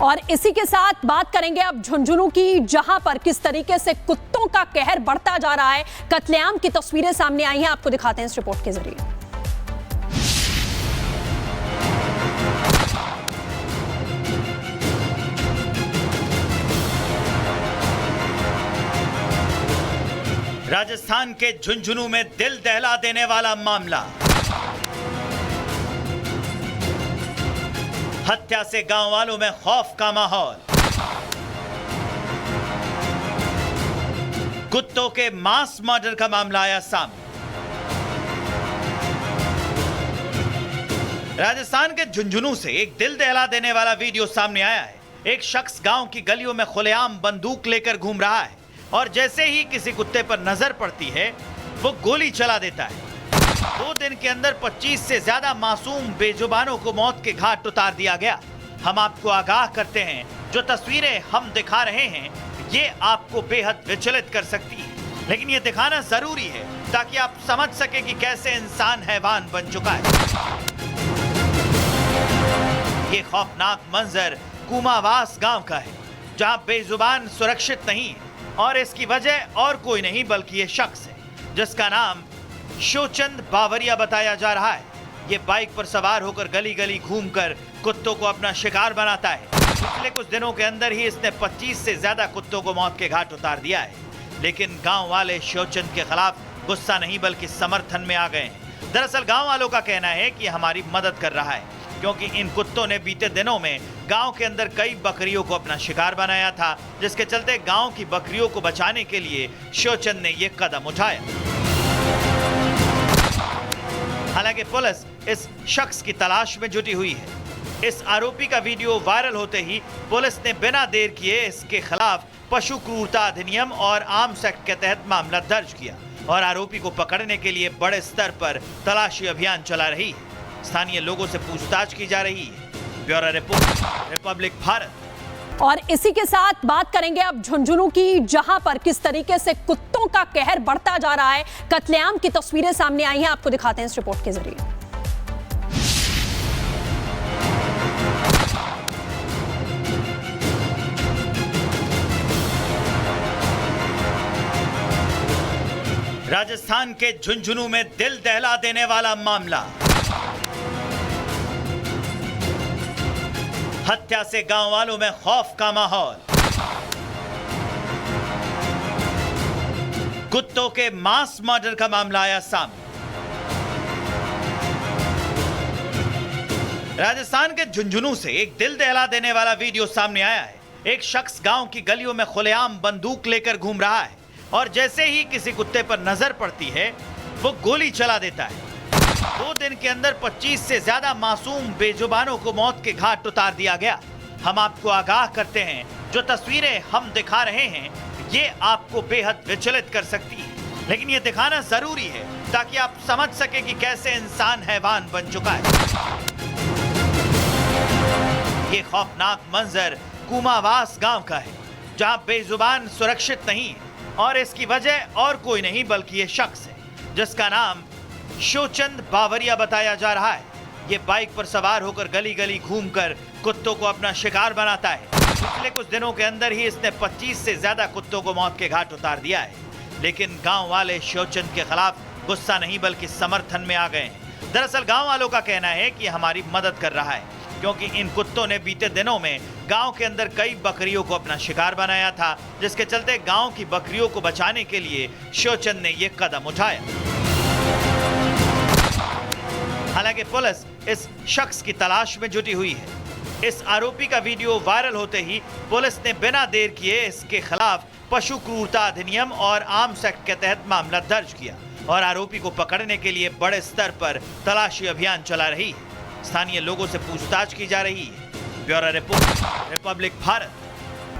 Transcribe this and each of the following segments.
और इसी के साथ बात करेंगे अब झुंझुनू की, जहां पर किस तरीके से कुत्तों का कहर बढ़ता जा रहा है। कत्लेआम की तस्वीरें सामने आई हैं, आपको दिखाते हैं इस रिपोर्ट के जरिए। राजस्थान के झुंझुनू में दिल दहला देने वाला मामला। हत्या से गांव वालों में खौफ का माहौल। कुत्तों के मास मर्डर का मामला आया सामने। राजस्थान के झुंझुनू से एक दिल दहला देने वाला वीडियो सामने आया है। एक शख्स गांव की गलियों में खुलेआम बंदूक लेकर घूम रहा है और जैसे ही किसी कुत्ते पर नजर पड़ती है वो गोली चला देता है। 2 दिन के अंदर 25 से ज्यादा मासूम बेजुबानों को मौत के घाट उतार दिया गया। हम आपको आगाह करते हैं, जो तस्वीरें हम दिखा रहे हैं ये आपको बेहद विचलित कर सकती है, लेकिन ये दिखाना जरूरी है ताकि आप समझ सके कि कैसे इंसान हैवान बन चुका है। ये खौफनाक मंजर कुमावास गांव का है, जहां बेजुबान सुरक्षित नहीं है और इसकी वजह और कोई नहीं बल्कि ये शख्स है जिसका नाम शोचंद बावरिया बताया जा रहा है। ये बाइक पर सवार होकर गली गली घूमकर कुत्तों को अपना शिकार बनाता है। पिछले कुछ दिनों के अंदर ही इसने 25 से ज्यादा कुत्तों को मौत के घाट उतार दिया है, लेकिन गांव वाले शोचंद के खिलाफ गुस्सा नहीं बल्कि समर्थन में आ गए हैं। दरअसल गांव वालों का कहना है कि हमारी मदद कर रहा है, क्योंकि इन कुत्तों ने बीते दिनों में गांव के अंदर कई बकरियों को अपना शिकार बनाया था, जिसके चलते गांव की बकरियों को बचाने के लिए शोचंद ने यह कदम उठाया। हालांकि पुलिस इस शख्स की तलाश में जुटी हुई है। इस आरोपी का वीडियो वायरल होते ही पुलिस ने बिना देर किए इसके खिलाफ पशु क्रूरता अधिनियम और आर्म्स एक्ट के तहत मामला दर्ज किया और आरोपी को पकड़ने के लिए बड़े स्तर पर तलाशी अभियान चला रही है। स्थानीय लोगों से पूछताछ की जा रही है। Bureau report, Republic Bharat. और इसी के साथ बात करेंगे अब झुंझुनू की, जहां पर किस तरीके से कुत्तों का कहर बढ़ता जा रहा है। कत्लेआम की तस्वीरें सामने आई हैं, आपको दिखाते हैं इस रिपोर्ट के जरिए। राजस्थान के झुंझुनू में दिल दहला देने वाला मामला। हत्या से गांव वालों में खौफ का माहौल। कुत्तों के मास मर्डर का मामला आया सामने। राजस्थान के झुंझुनू से एक दिल दहला देने वाला वीडियो सामने आया है। एक शख्स गांव की गलियों में खुलेआम बंदूक लेकर घूम रहा है और जैसे ही किसी कुत्ते पर नजर पड़ती है वो गोली चला देता है। 2 दिन के अंदर 25 से ज्यादा मासूम बेजुबानों को मौत के घाट उतार दिया गया। हम आपको आगाह करते हैं, जो तस्वीरें हम दिखा रहे हैं ये आपको बेहद विचलित कर सकती है, लेकिन ये दिखाना जरूरी है ताकि आप समझ सके कि कैसे इंसान हैवान बन चुका है। ये खौफनाक मंजर कुमावास गांव का है, जहां बेजुबान सुरक्षित नहीं है और इसकी वजह और कोई नहीं बल्कि ये शख्स है जिसका नाम शोचंद बावरिया बताया जा रहा है। ये बाइक पर सवार होकर गली गली घूमकर कुत्तों को अपना शिकार बनाता है। पिछले कुछ दिनों के अंदर ही इसने 25 से ज्यादा कुत्तों को मौत के घाट उतार दिया है, लेकिन गांव वाले शोचंद के खिलाफ गुस्सा नहीं बल्कि समर्थन में आ गए हैं। दरअसल गांव वालों का कहना है कि हमारी मदद कर रहा है, क्योंकि इन कुत्तों ने बीते दिनों में गांव के अंदर कई बकरियों को अपना शिकार बनाया था, जिसके चलते गांव की बकरियों को बचाने के लिए शोचंद ने यह कदम उठाया। हालांकि पुलिस इस शख्स की तलाश में जुटी हुई है। इस आरोपी का वीडियो वायरल होते ही पुलिस ने बिना देर किए इसके खिलाफ पशु क्रूरता अधिनियम और आर्म्स एक्ट के तहत मामला दर्ज किया और आरोपी को पकड़ने के लिए बड़े स्तर पर तलाशी अभियान चला रही है। स्थानीय लोगों से पूछताछ की जा रही है। Bureau report, Republic Bharat.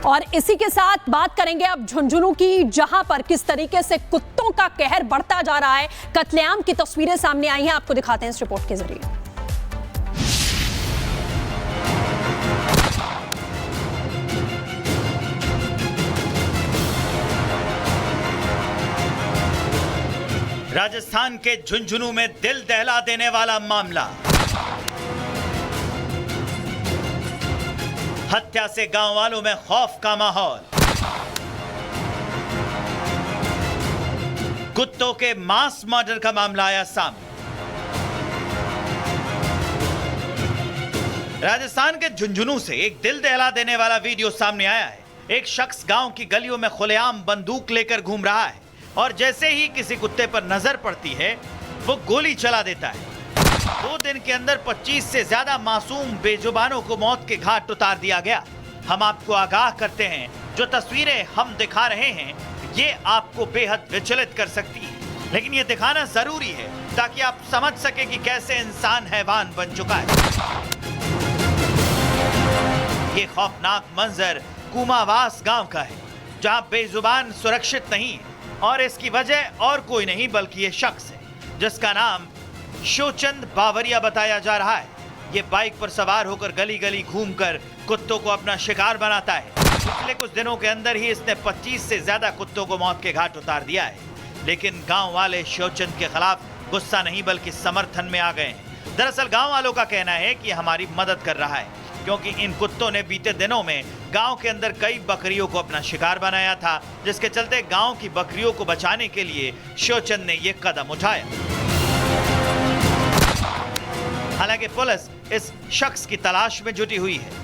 और इसी के साथ बात करेंगे अब झुंझुनू की, जहां पर किस तरीके से कुत्तों का कहर बढ़ता जा रहा है। कत्लेआम की तस्वीरें सामने आई हैं, आपको दिखाते हैं इस रिपोर्ट के जरिए। राजस्थान के झुंझुनू में दिल दहला देने वाला मामला। हत्या से गांव वालों में खौफ का माहौल। कुत्तों के मास मर्डर का मामला आया सामने। राजस्थान के झुंझुनू से एक दिल दहला देने वाला वीडियो सामने आया है। एक शख्स गांव की गलियों में खुलेआम बंदूक लेकर घूम रहा है और जैसे ही किसी कुत्ते पर नजर पड़ती है वो गोली चला देता है। 2 दिन के अंदर 25 से ज्यादा मासूम बेजुबानों को मौत के घाट उतार दिया गया। हम आपको आगाह करते हैं, जो तस्वीरें हम दिखा रहे हैं ये आपको बेहद विचलित कर सकती है, लेकिन ये दिखाना जरूरी है ताकि आप समझ सके कि कैसे इंसान हैवान बन चुका है। ये खौफनाक मंजर कुमावास गांव का है, जहां बेजुबान सुरक्षित नहीं है और इसकी वजह और कोई नहीं बल्कि ये शख्स है जिसका नाम शोचंद बावरिया बताया जा रहा है। ये बाइक पर सवार होकर गली गली घूमकर कुत्तों को अपना शिकार बनाता है। पिछले कुछ दिनों के अंदर ही इसने 25 से ज्यादा कुत्तों को मौत के घाट उतार दिया है, लेकिन गांव वाले शोचंद के खिलाफ गुस्सा नहीं बल्कि समर्थन में आ गए हैं। दरअसल गांव वालों का कहना है कि हमारी मदद कर रहा है, क्योंकि इन कुत्तों ने बीते दिनों में गांव के अंदर कई बकरियों को अपना शिकार बनाया था, जिसके चलते गांव की बकरियों को बचाने के लिए शोचंद ने यह कदम उठाया। हालांकि पुलिस इस शख्स की तलाश में जुटी हुई है।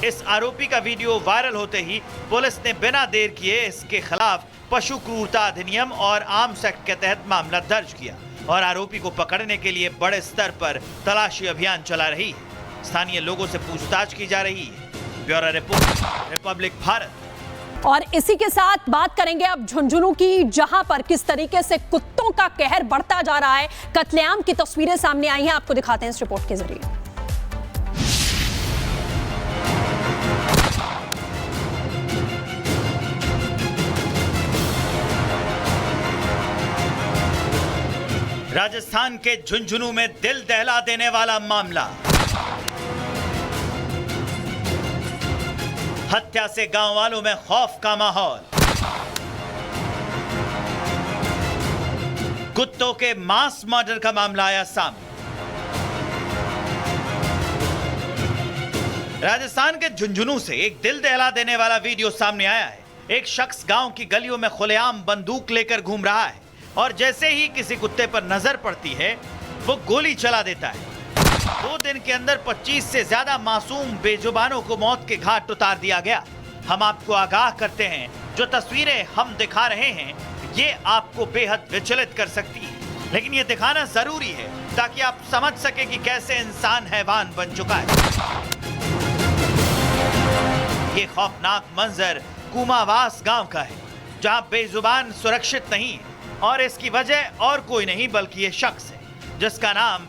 इस आरोपी का वीडियो वायरल होते ही पुलिस ने बिना देर किए इसके खिलाफ पशु क्रूरता अधिनियम और आर्म्स एक्ट के तहत मामला दर्ज किया और आरोपी को पकड़ने के लिए बड़े स्तर पर तलाशी अभियान चला रही है। स्थानीय लोगों से पूछताछ की जा रही है। Bureau report, Republic Bharat. और इसी के साथ बात करेंगे अब झुंझुनू की, जहां पर किस तरीके से कुत्तों का कहर बढ़ता जा रहा है। कत्लेआम की तस्वीरें सामने आई हैं, आपको दिखाते हैं इस रिपोर्ट के जरिए। राजस्थान के झुंझुनू में दिल दहला देने वाला मामला। हत्या से गांव वालों में खौफ का माहौल। कुत्तों के मास मर्डर का मामला आया सामने। राजस्थान के झुंझुनू से एक दिल दहला देने वाला वीडियो सामने आया है। एक शख्स गांव की गलियों में खुलेआम बंदूक लेकर घूम रहा है और जैसे ही किसी कुत्ते पर नजर पड़ती है वो गोली चला देता है। 2 दिन के अंदर 25 से ज्यादा मासूम बेजुबानों को मौत के घाट उतार दिया गया। हम आपको आगाह करते हैं, जो तस्वीरें हम दिखा रहे हैं ये आपको बेहद विचलित कर सकती है, लेकिन ये दिखाना जरूरी है ताकि आप समझ सके कि कैसे इंसान हैवान बन चुका है। ये खौफनाक मंजर कुमावास गांव का है, जहां बेजुबान सुरक्षित नहीं है और इसकी वजह और कोई नहीं बल्कि ये शख्स है जिसका नाम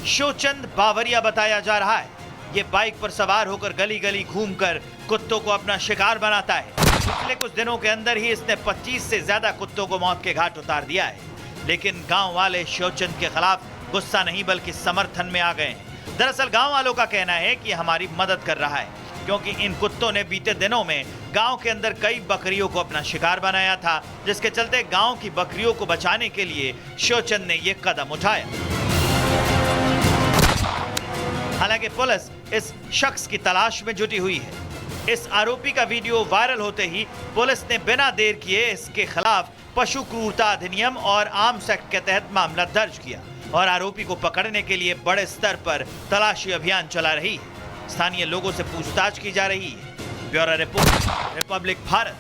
शोचंद बावरिया बताया जा रहा है। ये बाइक पर सवार होकर गली गली घूमकर कुत्तों को अपना शिकार बनाता है। पिछले कुछ दिनों के अंदर ही इसने 25 से ज्यादा कुत्तों को मौत के घाट उतार दिया है, लेकिन गांव वाले शोचंद के खिलाफ गुस्सा नहीं बल्कि समर्थन में आ गए हैं। दरअसल गांव वालों का कहना है कि हमारी मदद कर रहा है, क्योंकि इन कुत्तों ने बीते दिनों में गांव के अंदर कई बकरियों को अपना शिकार बनाया था, जिसके चलते गांव की बकरियों को बचाने के लिए शोचंद ने यह कदम उठाया। हालांकि पुलिस इस शख्स की तलाश में जुटी हुई है। इस आरोपी का वीडियो वायरल होते ही पुलिस ने बिना देर किए इसके खिलाफ पशु क्रूरता अधिनियम और आर्म्स एक्ट के तहत मामला दर्ज किया और आरोपी को पकड़ने के लिए बड़े स्तर पर तलाशी अभियान चला रही है। स्थानीय लोगों से पूछताछ की जा रही है। Bureau report, Republic Bharat.